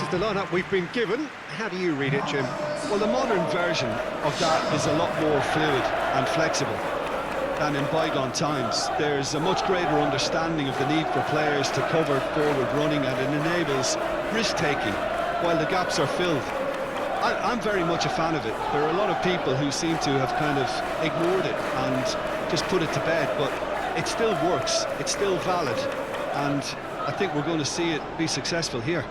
is the lineup we've been given. How do you read it, Jim? Well, the modern version of that is a lot more fluid and flexible than in bygone times. There's a much greater understanding of the need for players to cover forward running, and it enables risk-taking while the gaps are filled. I'm very much a fan of it. There are a lot of people who seem to have kind of ignored it and just put it to bed, but it still works, it's still valid, and I think we're going to see it be successful here.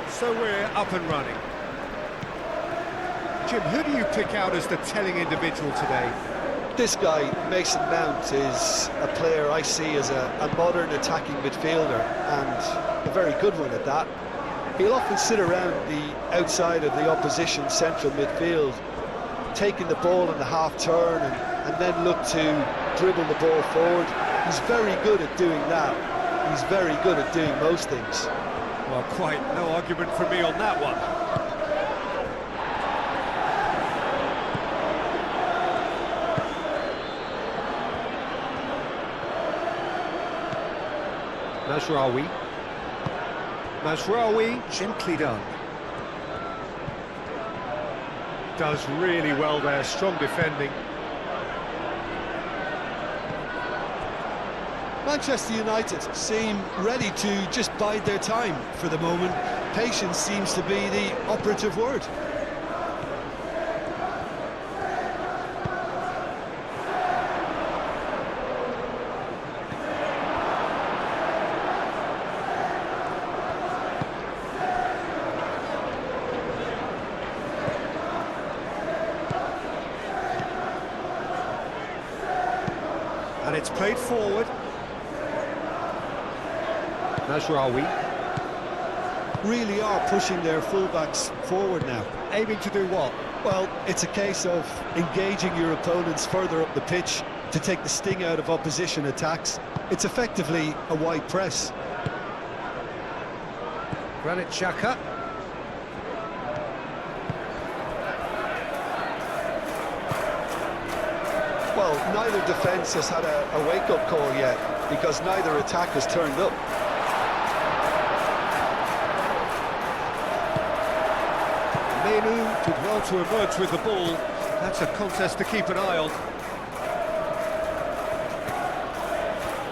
So we're up and running. Jim, who do you pick out as the telling individual today? This guy, Mason Mount, is a player I see as a modern attacking midfielder, and a very good one at that. He'll often sit around the outside of the opposition central midfield, taking the ball in the half-turn and then look to dribble the ball forward. He's very good at doing that. He's very good at doing most things. Well, quite no argument from me on that one. Mazraoui, gently done. Does really well there, strong defending. Manchester United seem ready to just bide their time for the moment. Patience seems to be the operative word. And it's played forward. Mazraoui. Really are pushing their fullbacks forward now. Aiming to do what? Well, it's a case of engaging your opponents further up the pitch to take the sting out of opposition attacks. It's effectively a wide press. Granit Xhaka. Well, neither defence has had a wake-up call yet, because neither attack has turned up. Menu did well to emerge with the ball. That's a contest to keep an eye on.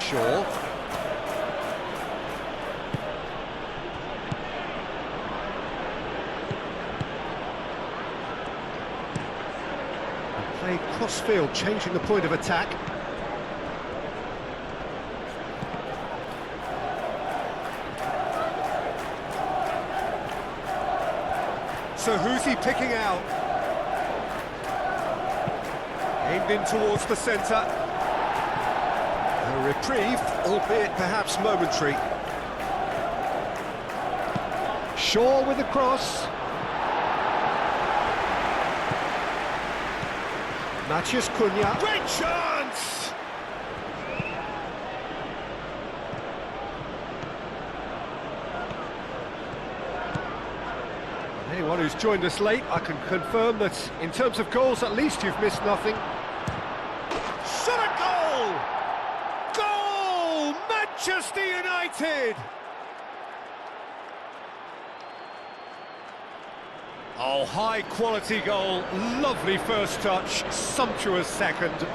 Shaw. Played cross-field, changing the point of attack. So who's he picking out? Aimed in towards the centre. A reprieve, albeit perhaps momentary. Shaw with the cross. Matheus Cunha. Great chance! Anyone who's joined us late, I can confirm that in terms of goals, at least you've missed nothing. Shot a goal! Goal! Manchester United! Oh, high-quality goal, lovely first touch, sumptuous second.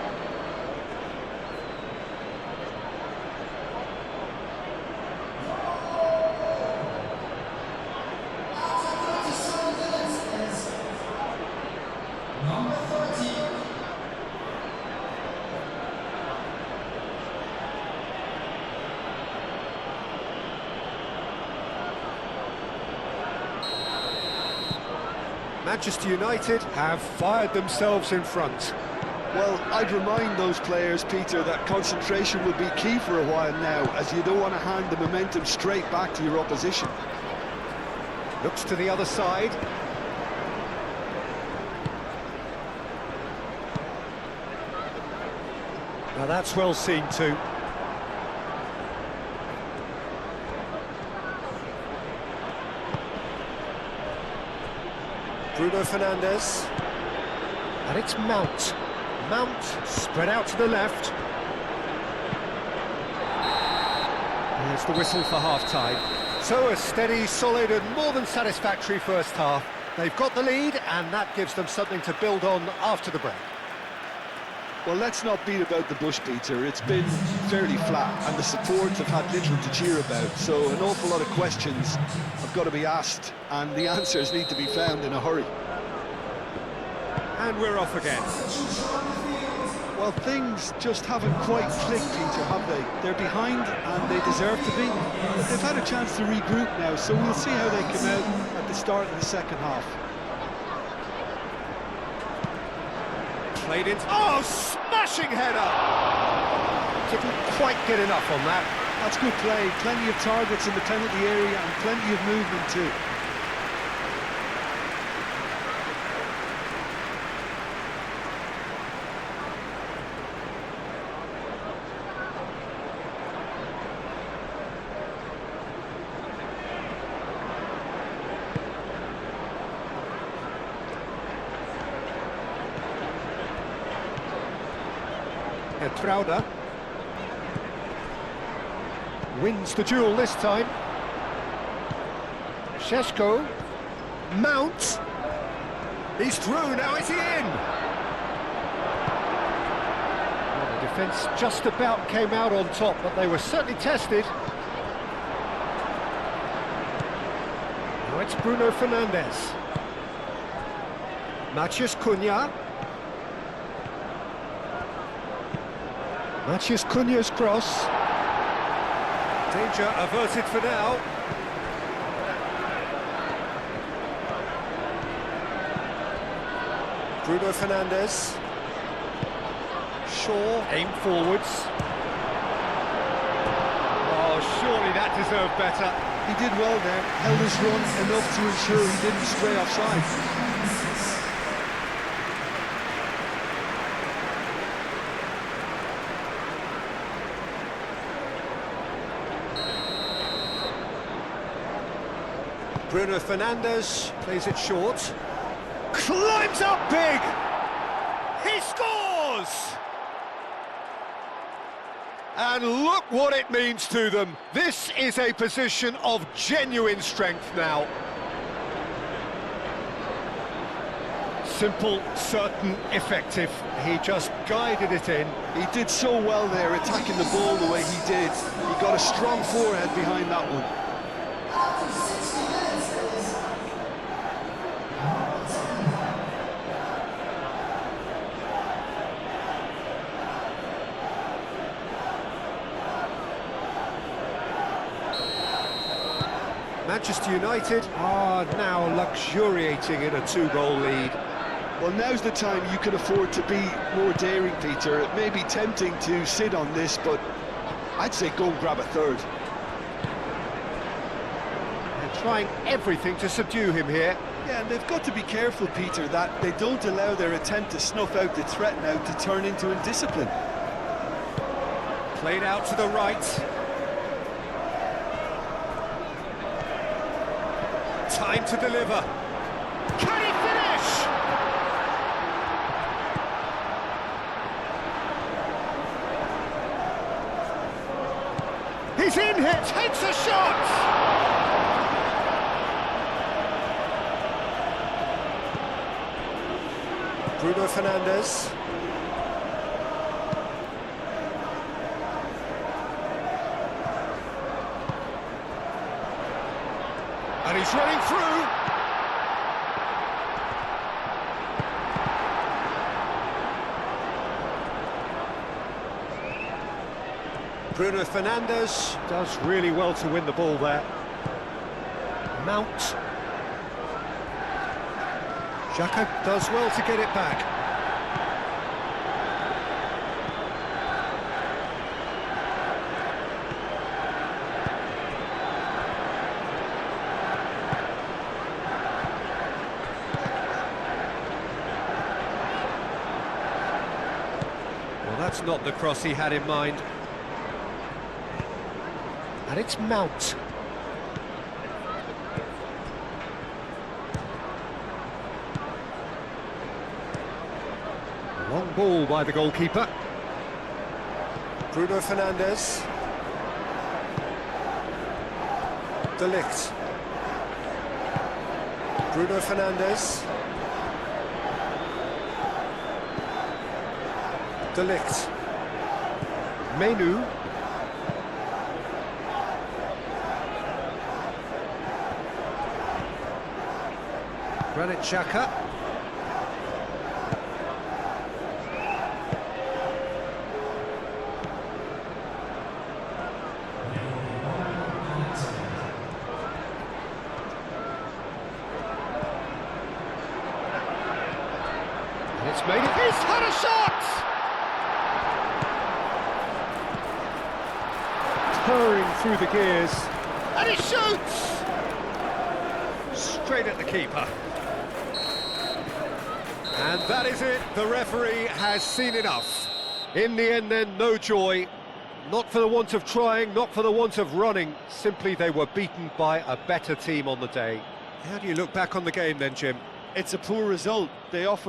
Manchester United have fired themselves in front. Well, I'd remind those players, Peter, that concentration will be key for a while now, as you don't want to hand the momentum straight back to your opposition. Looks to the other side. Now that's well seen too. Bruno Fernandes. And it's Mount. Mount spread out to the left. Here's the whistle for half-time. So a steady, solid and more than satisfactory first half. They've got the lead and that gives them something to build on after the break. Well, let's not beat about the bush, Peter. It's been fairly flat and the supports have had little to cheer about. So an awful lot of questions have got to be asked and the answers need to be found in a hurry. And we're off again. Well, things just haven't quite clicked, Peter, have they? They're behind and they deserve to be. But they've had a chance to regroup now, so we'll see how they come out at the start of the second half. Played in. Oh, smashing header! Didn't quite get enough on that. That's good play. Plenty of targets in the penalty area and plenty of movement too. Trauda wins the duel this time. Šeško, Mount, he's through, now is he in? Well, the defence just about came out on top, but they were certainly tested. Now it's Bruno Fernandes. Matheus Cunha. Matheus Cunha's cross. Danger averted for now. Bruno Fernandes. Shaw, aim forwards. Oh, surely that deserved better. He did well there, held his run enough to ensure he didn't stray offside. Bruno Fernandes plays it short. Climbs up big! He scores! And look what it means to them. This is a position of genuine strength now. Simple, certain, effective. He just guided it in. He did so well there, attacking the ball the way he did. He got a strong forehead behind that one. Manchester United are now luxuriating in a 2-goal lead. Well, now's the time you can afford to be more daring, Peter. It may be tempting to sit on this, but I'd say go and grab a third. They're trying everything to subdue him here. Yeah, and they've got to be careful, Peter, that they don't allow their attempt to snuff out the threat now to turn into indiscipline. Played out to the right. Time to deliver. Can he finish? He's in here, takes a shot! Bruno Fernandes. And he's running through. Bruno Fernandes does really well to win the ball there. Mount. Xhaka does well to get it back. That's not the cross he had in mind. And it's Mount. Long ball by the goalkeeper. Bruno Fernandes. De Ligt. Bruno Fernandes. De Ligt. Menu. Granit Xhaka. And it's made it. He's had a shot! Purring through the gears. And he shoots! Straight at the keeper. And that is it, the referee has seen enough. In the end then, no joy. Not for the want of trying, not for the want of running. Simply they were beaten by a better team on the day. How do you look back on the game then, Jim? It's a poor result. They offer